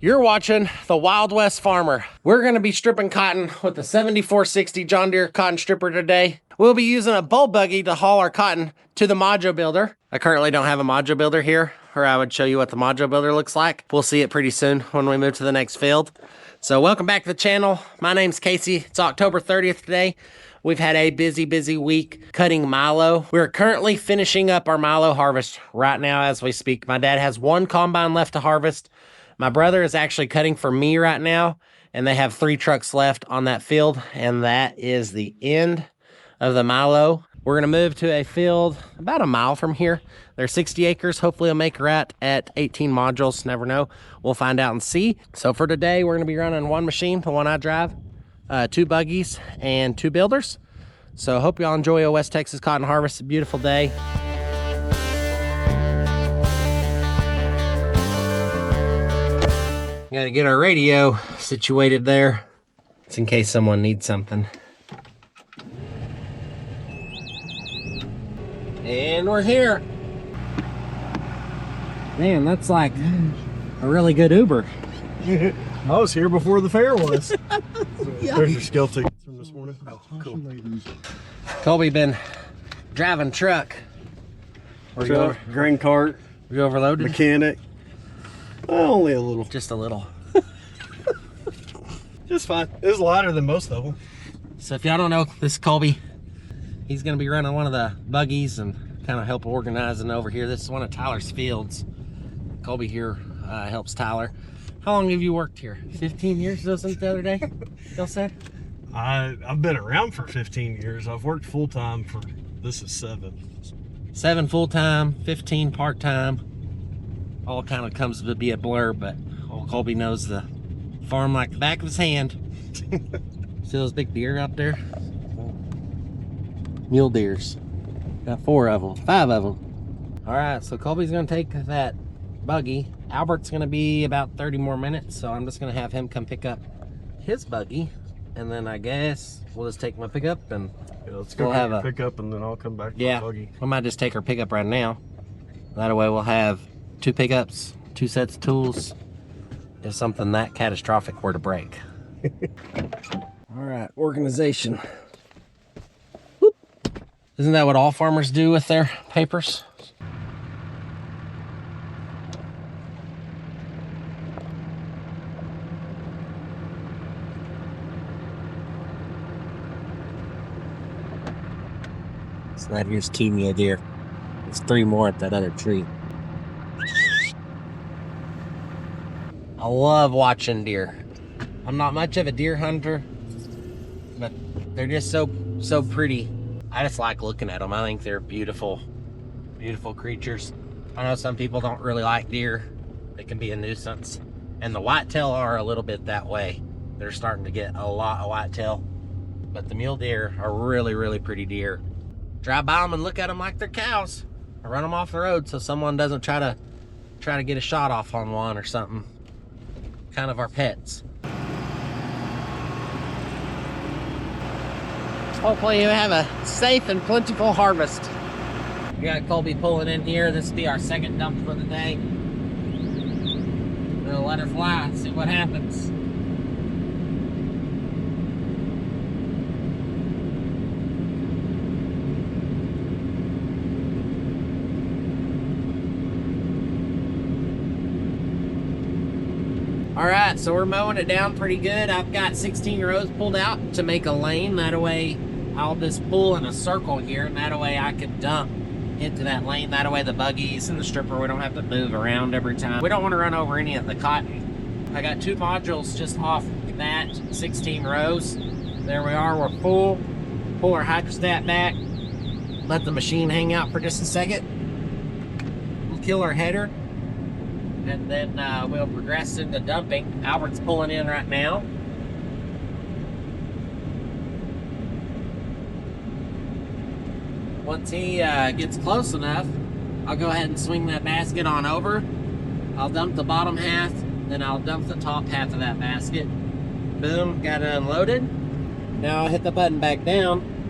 You're watching the Wild West Farmer. We're gonna be stripping cotton with the 7460 John Deere cotton stripper today. We'll be using a bull buggy to haul our cotton to the module builder. I currently don't have a module builder here, or I would show you what the module builder looks like. We'll see it pretty soon when we move to the next field. So welcome back to the channel. My name's Casey. It's October 30th today. We've had a busy week cutting milo. We're currently finishing up our milo harvest right now as we speak. My dad has one combine left to harvest. My brother is actually cutting for me right now, and they have 3 trucks left on that field, and that is the end of the milo. We're gonna move to a field about a mile from here. They're 60 acres. Hopefully it'll make right at 18 modules. Never know. We'll find out and see. So for today, we're gonna be running one machine, the one I drive, 2 buggies, and 2 builders. So hope y'all enjoy a West Texas cotton harvest. A beautiful day. Gotta get our radio situated there, just in case someone needs something. And we're here. Man, that's like a really good Uber. I was here before the fair was. There's your scale tickets from this morning. Oh, cool. Colby been driving truck. Truck, grain cart. We overloaded? Mechanic. Only a little. Just a little. Just fine. It was lighter than most of them. So if y'all don't know, this is Colby. He's gonna be running one of the buggies and kind of help organizing over here. This is one of Tyler's fields. Colby here helps Tyler. How long have you worked here? 15 years, wasn't it the other day? Y'all said? I've been around for 15 years. I've worked full-time for, this is 7. 7 full-time, 15 part-time. All kind of comes to be a blur, but old Colby knows the farm like the back of his hand. See those big deer out there? Mule deers. Got 4 of them, 5 of them. All right, so Colby's gonna take that buggy. Albert's gonna be about 30 more minutes, so I'm just gonna have him come pick up his buggy, and then I guess we'll just take my pickup and let's go have a pickup, and then I'll come back to the buggy. We might just take our pickup right now. That way we'll have 2 pickups, 2 sets of tools, if something that catastrophic were to break. All right, organization. Whoop. Isn't that what all farmers do with their papers? So that here's Kenya deer. There's 3 more at that other tree. I love watching deer. I'm not much of a deer hunter, but they're just so pretty. I just like looking at them. I think they're beautiful creatures. I know some people don't really like deer. They can be a nuisance. And the whitetail are a little bit that way. They're starting to get a lot of whitetail. But the mule deer are really pretty deer. Drive by them and look at them like they're cows. I run them off the road so someone doesn't try to get a shot off on one or something. Kind of our pets. Hopefully you have a safe and plentiful harvest. We got Colby pulling in here. This will be our second dump for the day. We'll let her fly, see what happens. All right, so we're mowing it down pretty good. I've got 16 rows pulled out to make a lane. That way I'll just pull in a circle here, and that way I can dump into that lane. That way the buggies and the stripper, we don't have to move around every time. We don't want to run over any of the cotton. I got 2 modules just off that, 16 rows. There we are, we're full. Pull our hydrostat back. Let the machine hang out for just a second. We'll kill our header. And then we'll progress into dumping. Albert's pulling in right now. Once he gets close enough, I'll go ahead and swing that basket on over. I'll dump the bottom half, then I'll dump the top half of that basket. Boom, got it unloaded. Now I'll hit the button back down,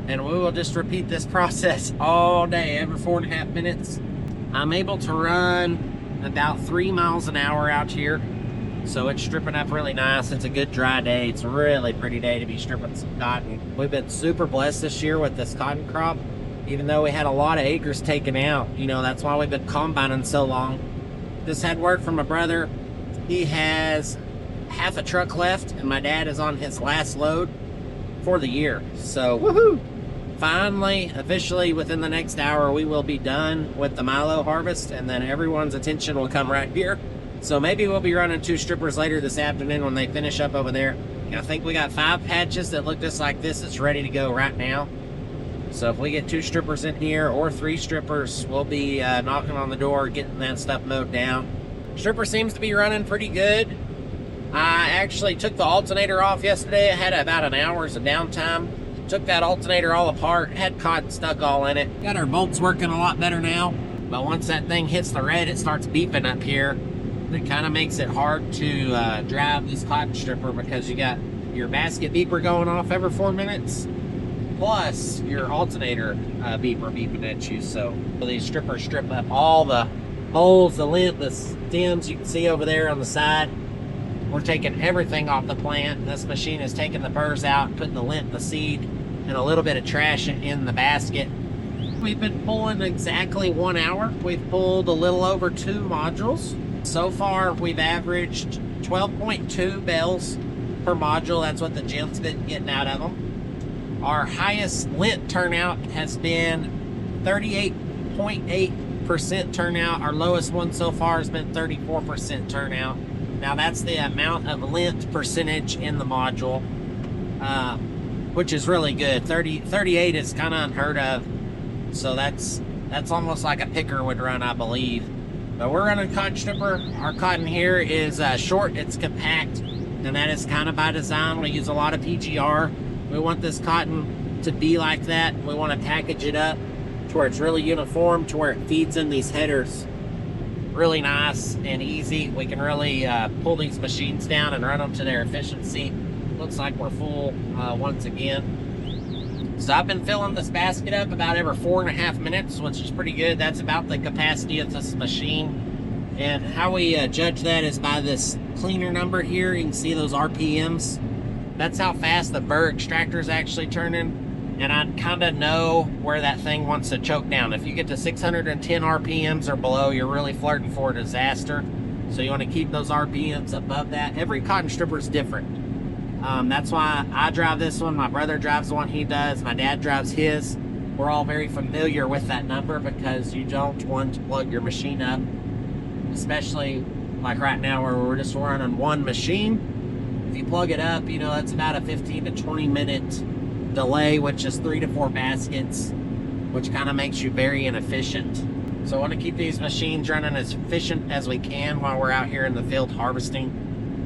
And we will just repeat this process all day, every 4.5 minutes. I'm able to run about 3 miles an hour out here. So it's stripping up really nice. It's a good dry day. It's a really pretty day to be stripping some cotton. We've been super blessed this year with this cotton crop. Even though we had a lot of acres taken out, you know, that's why we've been combining so long. Just had word from my brother. He has half a truck left, and my dad is on his last load for the year. So, woohoo! Finally, officially, within the next hour, we will be done with the milo harvest, and then everyone's attention will come right here. So maybe we'll be running 2 strippers later this afternoon when they finish up over there. I think we got 5 patches that look just like this. It's ready to go right now. So if we get 2 strippers in here or 3 strippers, we'll be knocking on the door, getting that stuff mowed down. Stripper seems to be running pretty good. I actually took the alternator off yesterday. I had about an hour's of downtime. Took that alternator all apart, had cotton stuck all in it. Got our bolts working a lot better now. But once that thing hits the red, it starts beeping up here. It kind of makes it hard to drive this cotton stripper because you got your basket beeper going off every 4 minutes, plus your alternator beeper beeping at you. So these strippers strip up all the holes, the lint, the stems you can see over there on the side. We're taking everything off the plant. This machine is taking the burrs out, putting the lint, the seed, and a little bit of trash in the basket. We've been pulling exactly 1 hour. We've pulled a little over 2 modules. So far, we've averaged 12.2 bales per module. That's what the gym's been getting out of them. Our highest lint turnout has been 38.8% turnout. Our lowest one so far has been 34% turnout. Now that's the amount of lint percentage in the module, which is really good. 38 is kind of unheard of. So that's almost like a picker would run, I believe. But we're running cotton stripper. Our cotton here is short, it's compact, and that is kind of by design. We use a lot of PGR. We want this cotton to be like that. We want to package it up to where it's really uniform, to where it feeds in these headers really nice and easy. We can really pull these machines down and run them to their efficiency. Looks like we're full once again. So I've been filling this basket up about every 4.5 minutes, which is pretty good. That's about the capacity of this machine. And how we judge that is by this cleaner number here. You can see those RPMs. That's how fast the burr extractor is actually turning. And I kind of know where that thing wants to choke down. If you get to 610 RPMs or below, you're really flirting for a disaster. So you want to keep those RPMs above that. Every cotton stripper is different. That's why I drive this one. My brother drives the one he does. My dad drives his. We're all very familiar with that number because you don't want to plug your machine up. Especially like right now where we're just running one machine. If you plug it up, you know, that's about a 15 to 20 minute delay, which is 3 to 4 baskets, which kind of makes you very inefficient. So I want to keep these machines running as efficient as we can while we're out here in the field harvesting,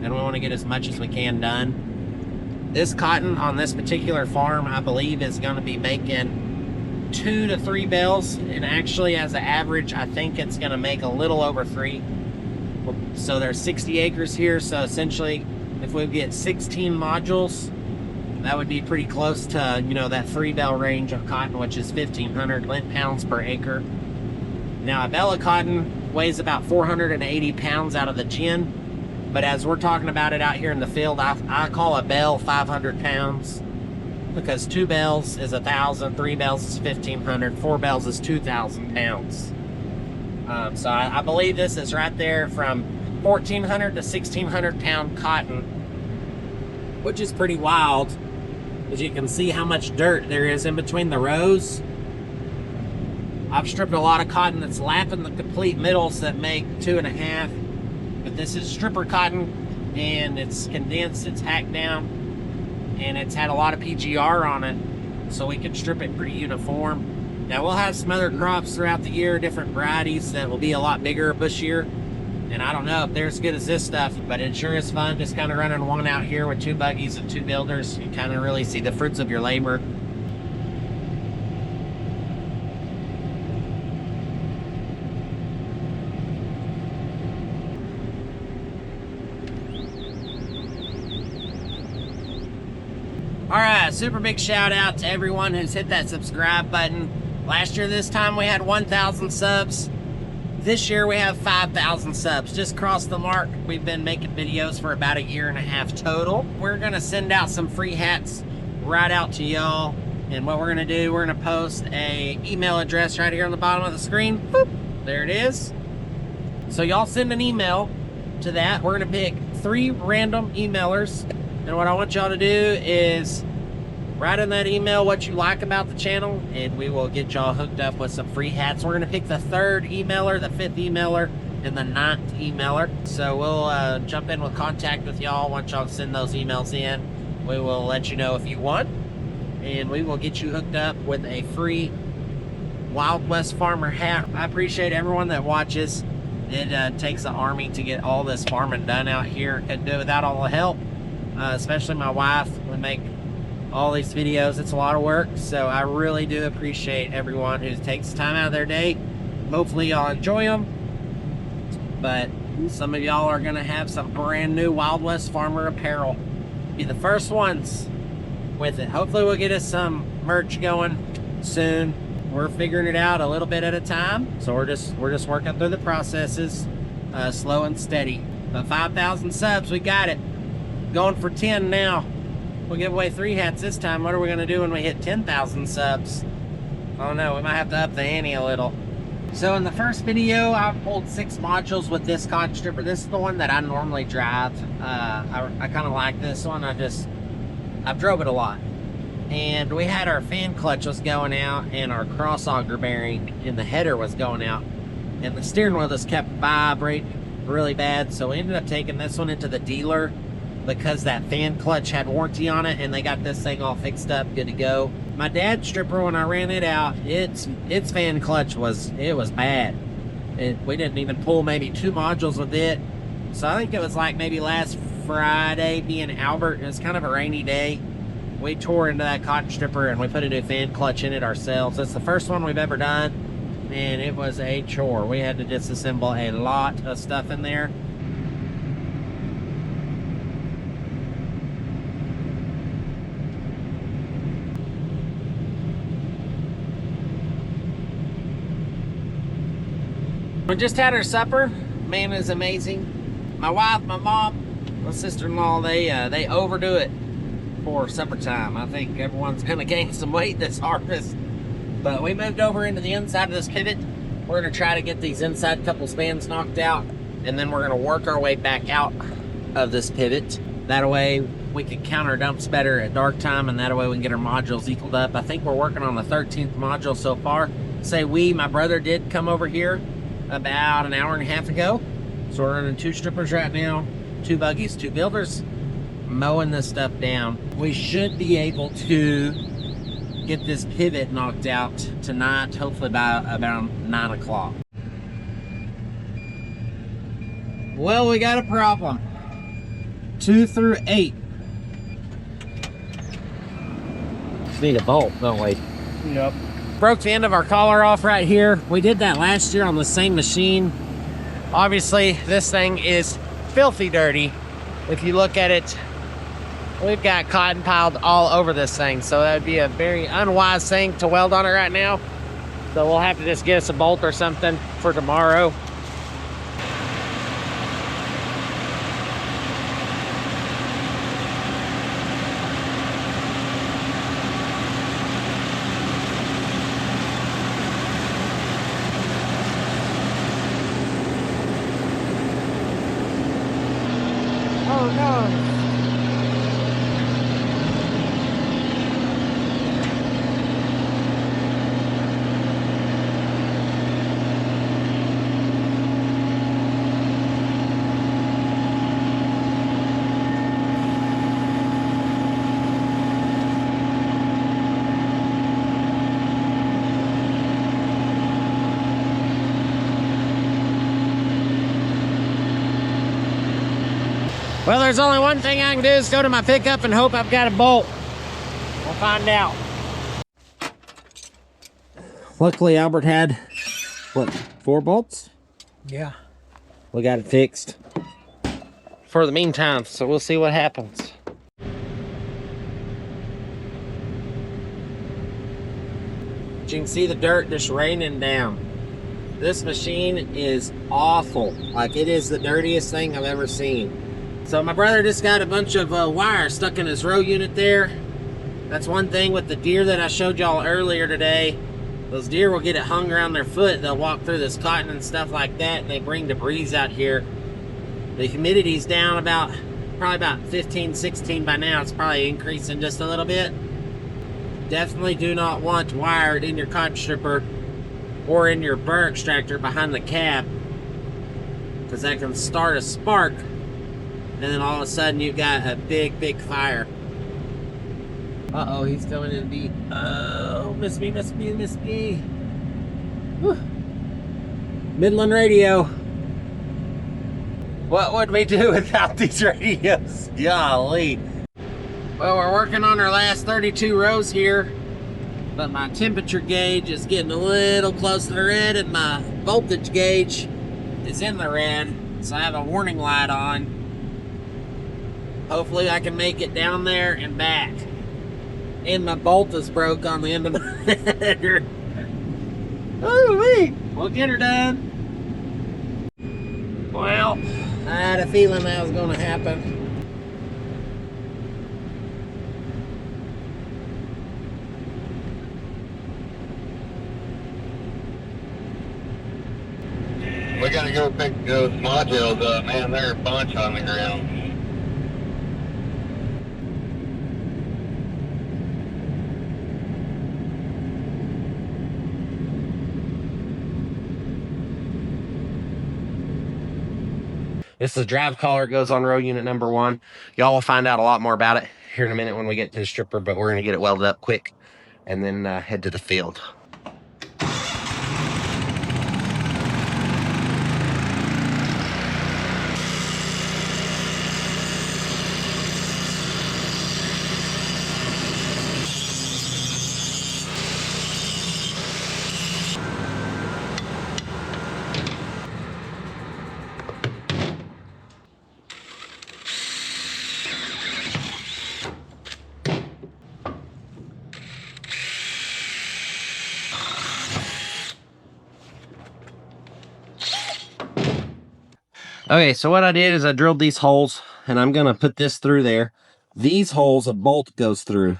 and we want to get as much as we can done. This cotton on this particular farm, I believe, is going to be making 2 to 3 bales, and actually as an average, I think it's going to make a little over 3. So there's 60 acres here, so essentially if we get 16 modules, that would be pretty close to, you know, that 3 bale range of cotton, which is 1,500 lint pounds per acre. Now, a bale of cotton weighs about 480 pounds out of the gin, but as we're talking about it out here in the field, I call a bale 500 pounds because 2 bales is 1,000, 3 bales is 1,500, 4 bales is 2,000 pounds. So I believe this is right there from 1,400 to 1,600 pound cotton, which is pretty wild. As you can see how much dirt there is in between the rows. I've stripped a lot of cotton that's lapping the complete middles that make 2.5, but this is stripper cotton, and it's condensed, it's hacked down, and it's had a lot of PGR on it, so we can strip it pretty uniform. Now we'll have some other crops throughout the year, different varieties that will be a lot bigger, bushier. And I don't know if they're as good as this stuff, but it sure is fun just kind of running one out here with 2 buggies and 2 builders. You kind of really see the fruits of your labor. All right, super big shout out to everyone who's hit that subscribe button. Last year this time we had 1,000 subs. This year we have 5,000 subs. Just crossed the mark. We've been making videos for about a year and a half total. We're gonna send out some free hats right out to y'all. And what we're gonna do, we're gonna post a email address right here on the bottom of the screen. Boop, there it is. So y'all send an email to that. We're gonna pick 3 random emailers. And what I want y'all to do is write in that email what you like about the channel, and we will get y'all hooked up with some free hats. We're gonna pick the 3rd emailer, the 5th emailer, and the 9th emailer. So we'll jump in with contact with y'all once y'all send those emails in. We will let you know if you won, and we will get you hooked up with a free Wild West Farmer hat. I appreciate everyone that watches. It takes an army to get all this farming done out here. Couldn't do it without all the help, especially my wife. We make all these videos. It's a lot of work, so I really do appreciate everyone who takes time out of their day. Hopefully y'all enjoy them, but some of y'all are gonna have some brand new Wild West Farmer apparel. Be the first ones with it. Hopefully we'll get us some merch going soon. We're figuring it out a little bit at a time, so we're just working through the processes, slow and steady. But 5,000 subs, we got it. Going for 10 now. We'll give away 3 hats this time. What are we gonna do when we hit 10,000 subs? I don't know, we might have to up the ante a little. So in the first video, I pulled 6 modules with this cotton stripper. This is the one that I normally drive. I kind of like this one. I've drove it a lot. And we had our fan clutch was going out, and our cross auger bearing in the header was going out. And the steering wheel just kept vibrating really bad. So we ended up taking this one into the dealer, because that fan clutch had warranty on it, and they got this thing all fixed up, good to go. My dad's stripper, when I ran it out, its fan clutch was bad. We didn't even pull maybe 2 modules with it. So I think it was like maybe last Friday, being Albert, it was kind of a rainy day. We tore into that cotton stripper and we put a new fan clutch in it ourselves. It's the first one we've ever done, and it was a chore. We had to disassemble a lot of stuff in there. We just had our supper. Man, is amazing. My wife, my mom, my sister-in-law, they overdo it for supper time. I think everyone's gonna gain some weight this harvest. But we moved over into the inside of this pivot. We're gonna try to get these inside couple spans knocked out, and then we're gonna work our way back out of this pivot. That way we can count our dumps better at dark time, and that way we can get our modules equaled up. I think we're working on the 13th module so far. My brother did come over here about an hour and a half ago. So we're running 2 strippers right now, 2 buggies, 2 builders, mowing this stuff down. We should be able to get this pivot knocked out tonight, hopefully by about 9 o'clock. Well, we got a problem. 2 through 8. Need a bolt, don't we? Yep. Broke the end of our collar off right here. We did that last year on the same machine. Obviously, this thing is filthy dirty. If you look at it, we've got cotton piled all over this thing, so that would be a very unwise thing to weld on it right now. So we'll have to just get us a bolt or something for tomorrow. Oh no. Well, there's only one thing I can do is go to my pickup and hope I've got a bolt. We'll find out. Luckily, Albert had, what, 4 bolts? Yeah. We got it fixed for the meantime, so we'll see what happens. But you can see the dirt just raining down. This machine is awful. Like, it is the dirtiest thing I've ever seen. So my brother just got a bunch of wire stuck in his row unit there. That's one thing with the deer that I showed y'all earlier today. Those deer will get it hung around their foot. They'll walk through this cotton and stuff like that, and they bring debris out here. The humidity's down probably about 15, 16 by now. It's probably increasing just a little bit. Definitely do not want wired in your cotton stripper or in your burr extractor behind the cab, because that can start a spark, and then all of a sudden you've got a big fire. Uh-oh, he's coming in deep. Oh, miss me. Whew. Midland radio. What would we do without these radios? Golly. Well, we're working on our last 32 rows here, but my temperature gauge is getting a little close to the red, and my voltage gauge is in the red, so I have a warning light on. Hopefully I can make it down there and back. And my bolt is broke on the end of my header. Oh, we'll get her done. Well, I had a feeling that was going to happen. We gotta go pick those modules up, man. They're a bunch on the ground. This is the drive collar. It goes on row unit number 1. Y'all will find out a lot more about it here in a minute when we get to the stripper, but we're going to get it welded up quick and then head to the field. Okay, so what I did is I drilled these holes, and I'm going to put this through there. These holes, a bolt goes through.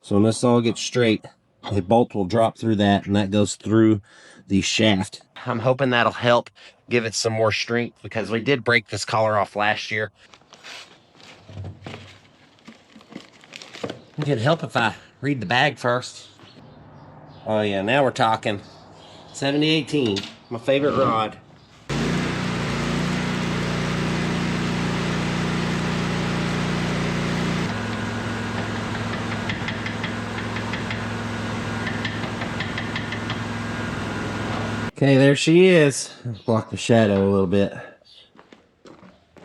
So when this all gets straight, the bolt will drop through that, and that goes through the shaft. I'm hoping that'll help give it some more strength, because we did break this collar off last year. It'd help if I read the bag first. Oh yeah, now we're talking. 7018, my favorite rod. Okay, there she is. Block the shadow a little bit.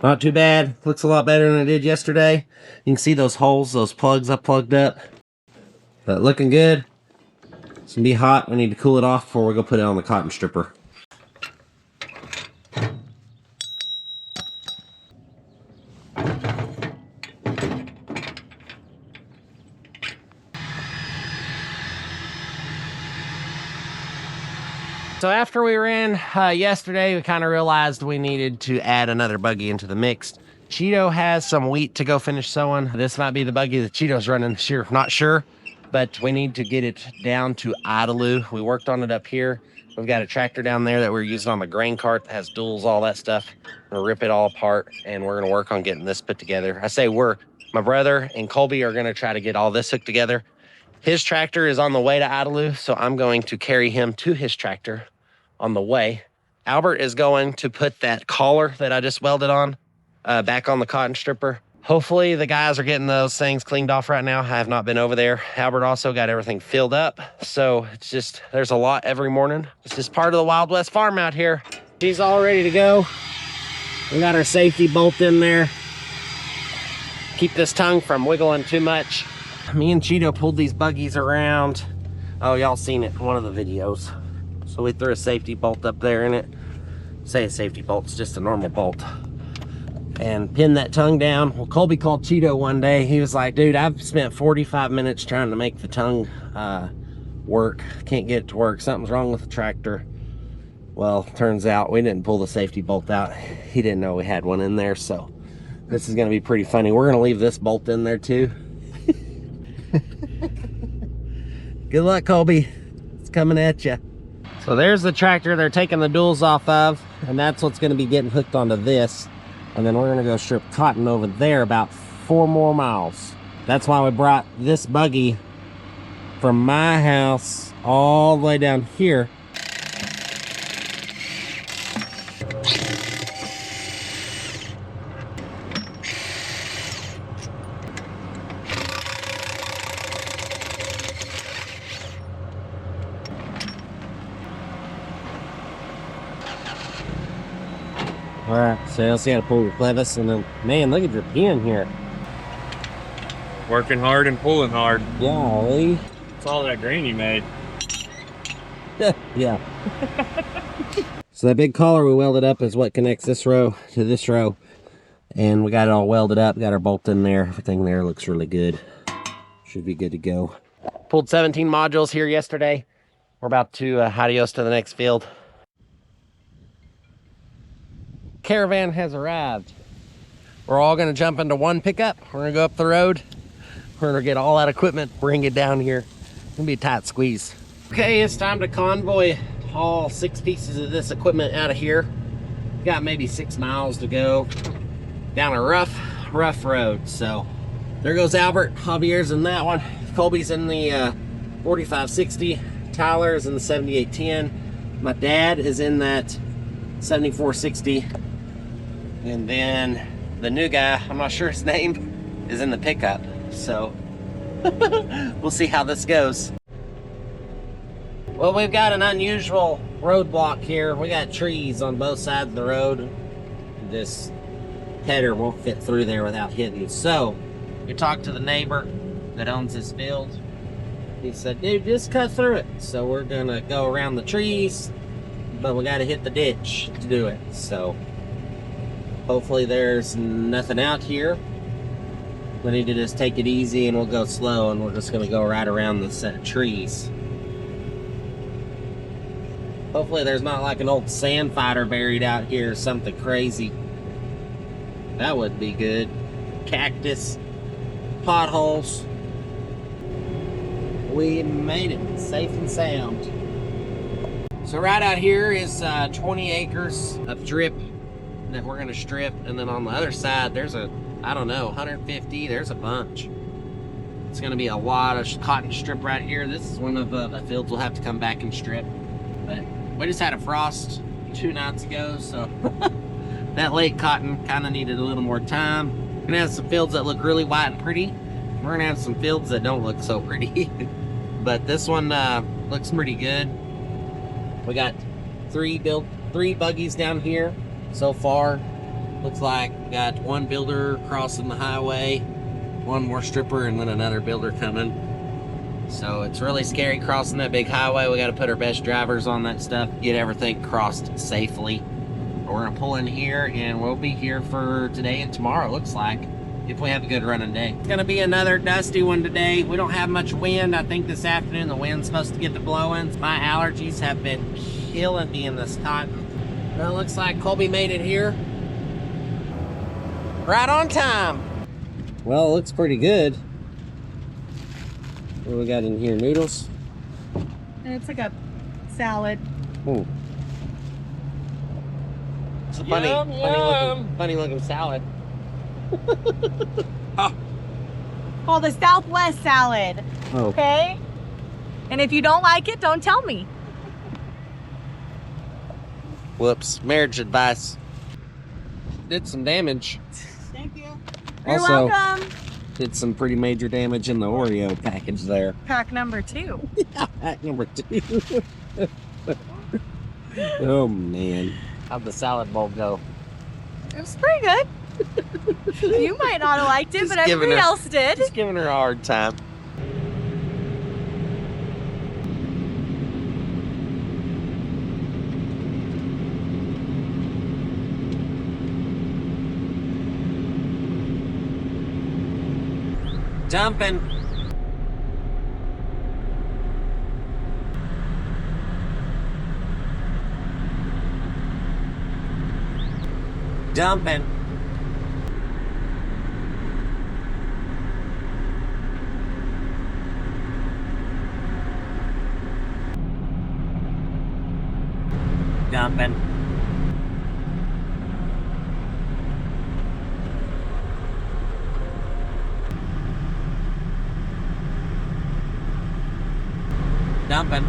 Not too bad. Looks a lot better than it did yesterday. You can see those holes, those plugs I plugged up. But looking good. It's gonna be hot. We need to cool it off before we go put it on the cotton stripper. So after we ran yesterday, we kind of realized we needed to add another buggy into the mix. Cheeto has some wheat to go finish sowing. This might be the buggy that Cheeto's running this year. Not sure, but we need to get it down to Idaloo. We worked on it up here. We've got a tractor down there that we're using on the grain cart that has duals, all that stuff. We're gonna rip it all apart, and we're gonna work on getting this put together. I say my brother and Colby are gonna try to get all this hooked together. His tractor is on the way to Idaloo, so I'm going to carry him to his tractor on the way. Albert is going to put that collar that I just welded on back on the cotton stripper. Hopefully the guys are getting those things cleaned off right now. I have not been over there. Albert also got everything filled up. So it's just, there's a lot every morning. It's just part of the Wild West farm out here. She's all ready to go. We got our safety bolt in there. Keep this tongue from wiggling too much. Me and Cheeto pulled these buggies around. Oh, y'all seen it in one of the videos. So we threw a safety bolt up there in it. Say a safety bolt, it's just a normal bolt. And pinned that tongue down. Well, Colby called Cheeto one day. He was like, dude, I've spent 45 minutes trying to make the tongue work. Can't get it to work. Something's wrong with the tractor. Well, turns out we didn't pull the safety bolt out. He didn't know we had one in there, so this is gonna be pretty funny. We're gonna leave this bolt in there too. Good luck, Colby. It's coming at you. So there's the tractor they're taking the duals off of, and that's what's gonna be getting hooked onto this. And then we're gonna go strip cotton over there about 4 more miles. That's why we brought this buggy from my house all the way down here. All right, so let's see how to pull your clevis, and then, man, look at your pin here. Working hard and pulling hard. Golly. It's all that grain you made. Yeah. So that big collar we welded up is what connects this row to this row, and we got it all welded up, got our bolt in there. Everything there looks really good. Should be good to go. Pulled 17 modules here yesterday. We're about to adios to the next field. Caravan has arrived. We're all gonna jump into one pickup. We're gonna go up the road. We're gonna get all that equipment, bring it down here. It's gonna be a tight squeeze. Okay, it's time to convoy all 6 pieces of this equipment out of here. Got maybe 6 miles to go down a rough road. So there goes Albert. Javier's in that one. Colby's in the 4560. Tyler's in the 7810. My dad is in that 7460. And then the new guy, I'm not sure his name, is in the pickup. So we'll see how this goes. Well, we've got an unusual roadblock here. We got trees on both sides of the road. This header won't fit through there without hitting. So we talked to the neighbor that owns this field. He said, dude, just cut through it. So we're gonna go around the trees, but we gotta hit the ditch to do it. So hopefully there's nothing out here. We need to just take it easy and we'll go slow, and we're just gonna go right around the set of trees. Hopefully there's not like an old sand fighter buried out here or something crazy. That would be good. Cactus, potholes. We made it safe and sound. So right out here is 20 acres of drip that we're gonna strip, and then on the other side there's I don't know, 150. There's a bunch. It's gonna be a lot of cotton strip right here. This is one of the fields we'll have to come back and strip. But we just had a frost 2 nights ago, so that late cotton kind of needed a little more time. We're gonna have some fields that look really white and pretty. We're gonna have some fields that don't look so pretty. But this one looks pretty good. We got 3 buggies down here so far. Looks like we got 1 builder crossing the highway, 1 more stripper, and then another builder coming. So it's really scary crossing that big highway. We got to put our best drivers on that stuff, get everything crossed safely. But we're gonna pull in here, and we'll be here for today and tomorrow, looks like, if we have a good running day. It's gonna be another dusty one today. We don't have much wind. I think this afternoon the wind's supposed to get the blowing. My allergies have been killing me in this cotton. Well, it looks like Colby made it here. Right on time. Well, it looks pretty good. What do we got in here? Noodles? And it's like a salad. Ooh. It's a funny looking salad. Called the Southwest salad. Oh. Okay? And if you don't like it, don't tell me. Whoops. Marriage advice. Did some damage. Thank you. You're Also, welcome. did some pretty major damage in the Oreo package there. Pack number 2. Pack number 2. Oh man. How'd the salad bowl go? It was pretty good. You might not have liked it, Just but giving everybody her- else did. Just giving her a hard time. Dumping. dumping. Dumping. Dumping.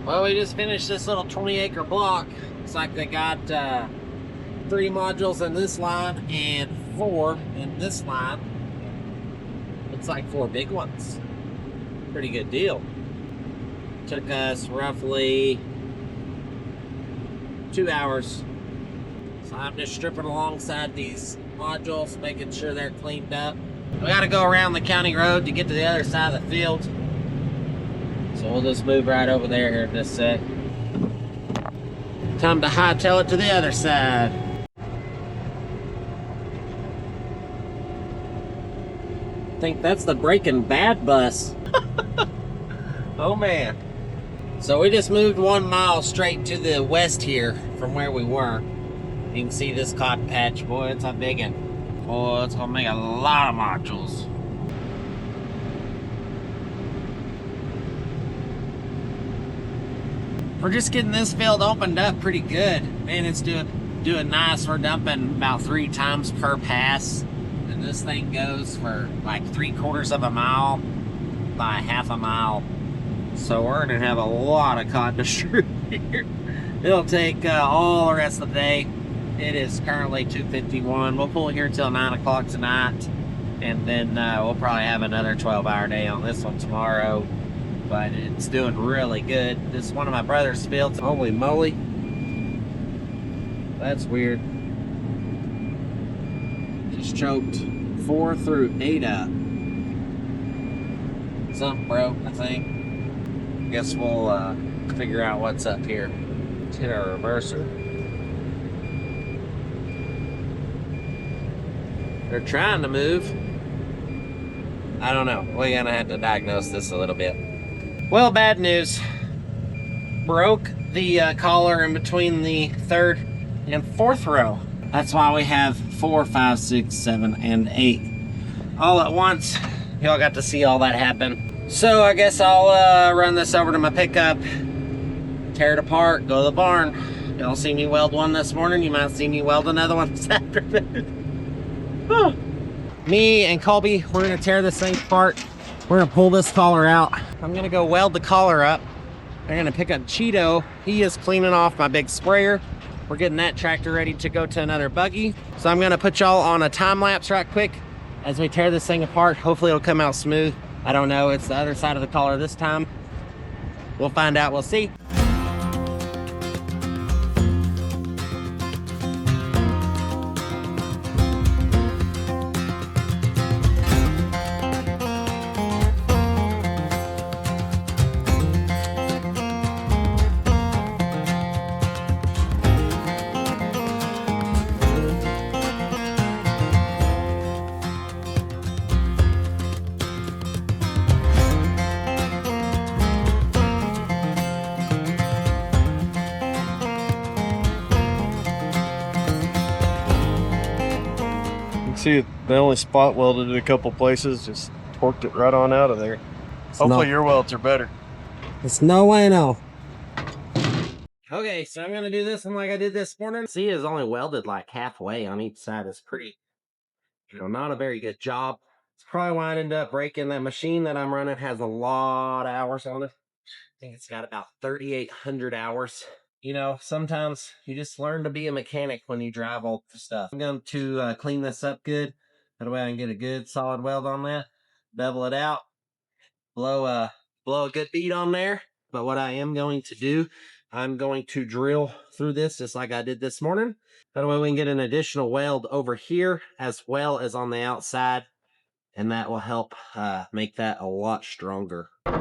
Well, we just finished this little 20-acre block. Looks like they got 3 modules in this line and 4 in this line. Looks like 4 big ones. Pretty good deal. Took us roughly 2 hours. So I'm just stripping alongside these modules, making sure they're cleaned up. We gotta go around the county road to get to the other side of the field. So we'll just move right over there here in just a sec. Time to hightail it to the other side. I think that's the Breaking Bad bus. Oh man. So we just moved 1 mile straight to the west here from where we were. You can see this cotton patch, boy, it's a big one. Boy, it's gonna make a lot of modules. We're just getting this field opened up pretty good. Man, it's doing nice. We're dumping about 3 times per pass. And this thing goes for like 3/4 of a mile by half a mile. So we're gonna have a lot of cotton to strip here. It'll take all the rest of the day. It is currently 2:51. We'll pull here till 9 o'clock tonight. And then we'll probably have another 12-hour day on this one tomorrow. But it's doing really good. This is one of my brother's fields. Holy moly. That's weird. Just choked 4 through 8 up. Something broke, I think. Guess we'll figure out what's up here. Let's hit our reverser. They're trying to move. I don't know. We're gonna have to diagnose this a little bit. Well, bad news. Broke the collar in between the 3rd and 4th row. That's why we have 4, 5, 6, 7, and 8 all at once. Y'all got to see all that happen. So I guess I'll run this over to my pickup, tear it apart, go to the barn. Y'all see me weld one this morning. You might see me weld another one this afternoon. Me and Colby, we're gonna tear this thing apart. We're gonna pull this collar out. I'm gonna go weld the collar up. I'm gonna pick up Cheeto. He is cleaning off my big sprayer. We're getting that tractor ready to go to another buggy. So I'm gonna put y'all on a time lapse right quick as we tear this thing apart. Hopefully it'll come out smooth. I don't know, it's the other side of the collar this time. We'll find out, we'll see. See, they only spot welded it a couple places, just torqued it right on out of there. Hopefully your welds are better. It's no way no. Okay, so I'm gonna do this one like I did this morning. See, it's only welded like halfway on each side. It's pretty, not a very good job. It's probably why I ended up breaking. That machine that I'm running has a lot of hours on it. I think it's got about 3,800 hours. Sometimes you just learn to be a mechanic when you drive all the stuff. I'm going to clean this up good. That way I can get a good solid weld on that. Bevel it out. Blow a good bead on there. But what I am going to do, I'm going to drill through this just like I did this morning. That way we can get an additional weld over here as well as on the outside. And that will help make that a lot stronger. We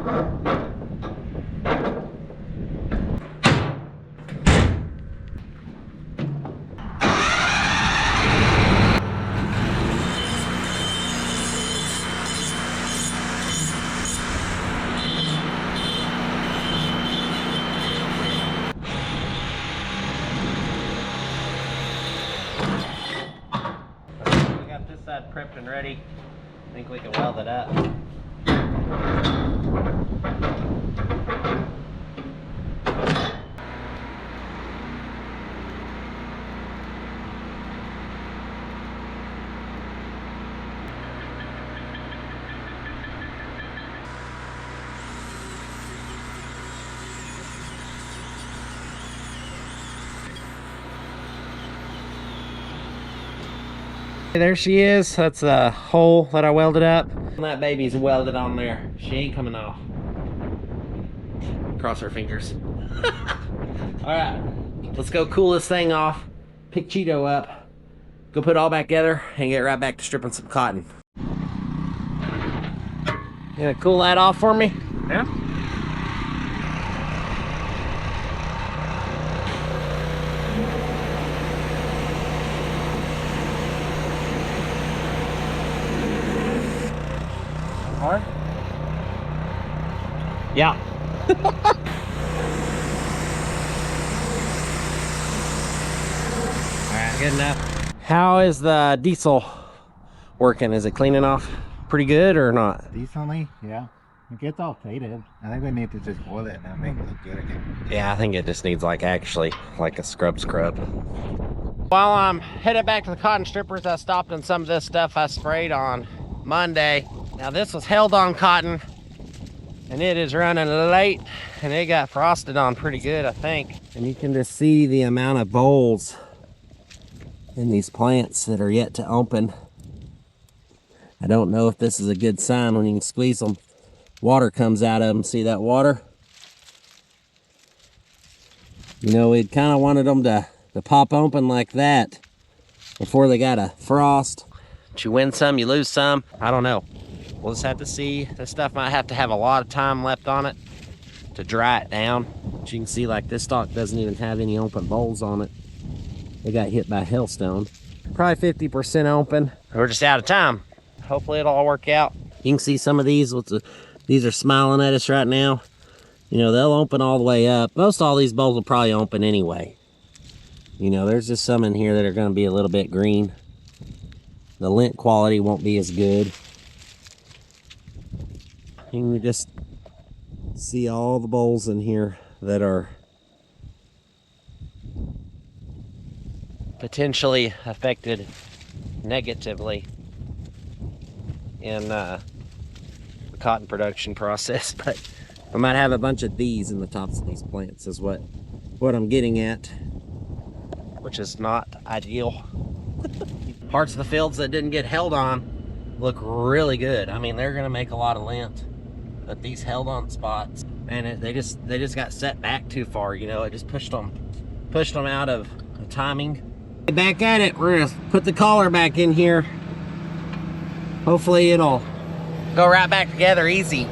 got this side prepped and ready. I think we can weld it up. There she is. That's the hole that I welded up. That baby's welded on there. She ain't coming off. Cross her fingers. All right, let's go cool this thing off, pick Cheeto up, go put it all back together, and get right back to stripping some cotton. You gonna cool that off for me? Yeah. Hard? Yeah. Alright, good enough. How is the diesel working? Is it cleaning off pretty good or not? Decently, yeah. It gets all faded. I think we need to just oil it and make it look good again. Yeah, I think it just needs like actually like a scrub. While I'm headed back to the cotton strippers, I stopped on some of this stuff I sprayed on Monday. Now this was held on cotton and it is running late and it got frosted on pretty good, I think. And you can just see the amount of bolls in these plants that are yet to open. I don't know if this is a good sign when you can squeeze them. Water comes out of them. See that water? We'd kind of wanted them to pop open like that before they got a frost. But you win some, you lose some. I don't know. We'll just have to see. This stuff might have to have a lot of time left on it to dry it down. But you can see like this stalk doesn't even have any open bolls on it. They got hit by hailstone. Probably 50% open. We're just out of time. Hopefully it'll all work out. You can see some of these. These are smiling at us right now. They'll open all the way up. Most all these bowls will probably open anyway. There's just some in here that are going to be a little bit green. The lint quality won't be as good. You can just see all the bowls in here that are potentially affected negatively in the cotton production process. But I might have a bunch of these in the tops of these plants is what I'm getting at, which is not ideal. Parts of the fields that didn't get held on look really good. I mean, they're gonna make a lot of lint, but these held on spots, man, they just got set back too far. It just pushed them out of the timing. Back at it. We're gonna put the collar back in here. Hopefully it'll go right back together easy.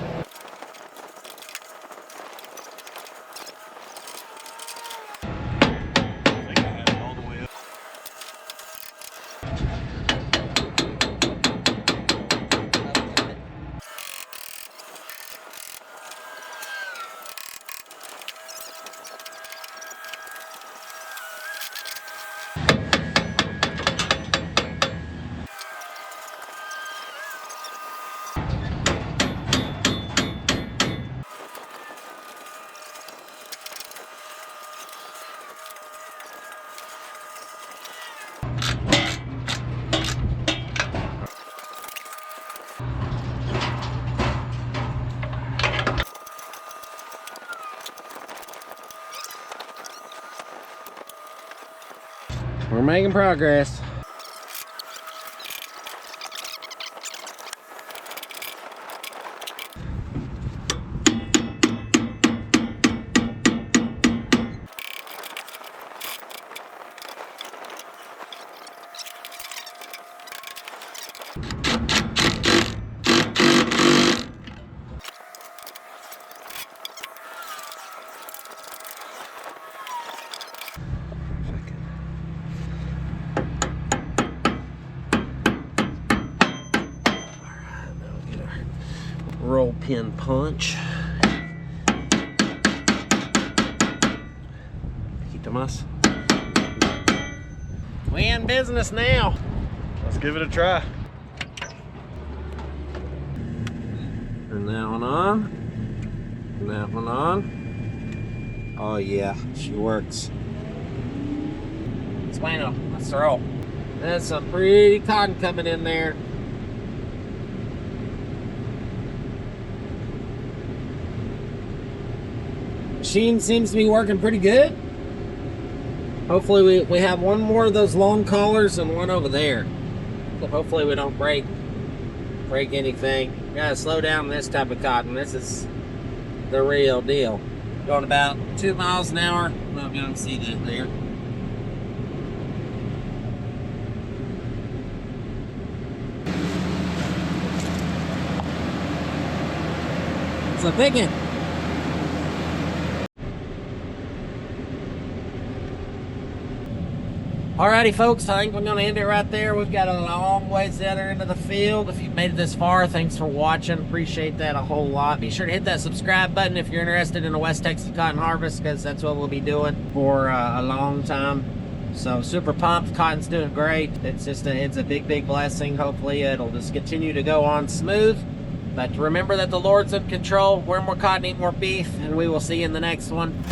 We're making progress. Roll pin punch. Quitamos. We in business now. Let's give it a try. Turn that one on. Turn that one on. Oh yeah, she works. It's bueno. Let's roll. That's some pretty cotton coming in there. Machine seems to be working pretty good. Hopefully we have one more of those long collars and one over there. So hopefully we don't break anything. You gotta slow down this type of cotton. This is the real deal. Going about 2 miles an hour. I don't know if you can see that there. It's a big one. Alrighty folks, I think we're going to end it right there. We've got a long ways the other end of the field. If you've made it this far, thanks for watching. Appreciate that a whole lot. Be sure to hit that subscribe button if you're interested in a West Texas cotton harvest, because that's what we'll be doing for a long time. So super pumped. Cotton's doing great. It's a big blessing. Hopefully it'll just continue to go on smooth. But remember that the Lord's in control. Wear more cotton, eat more beef, and we will see you in the next one.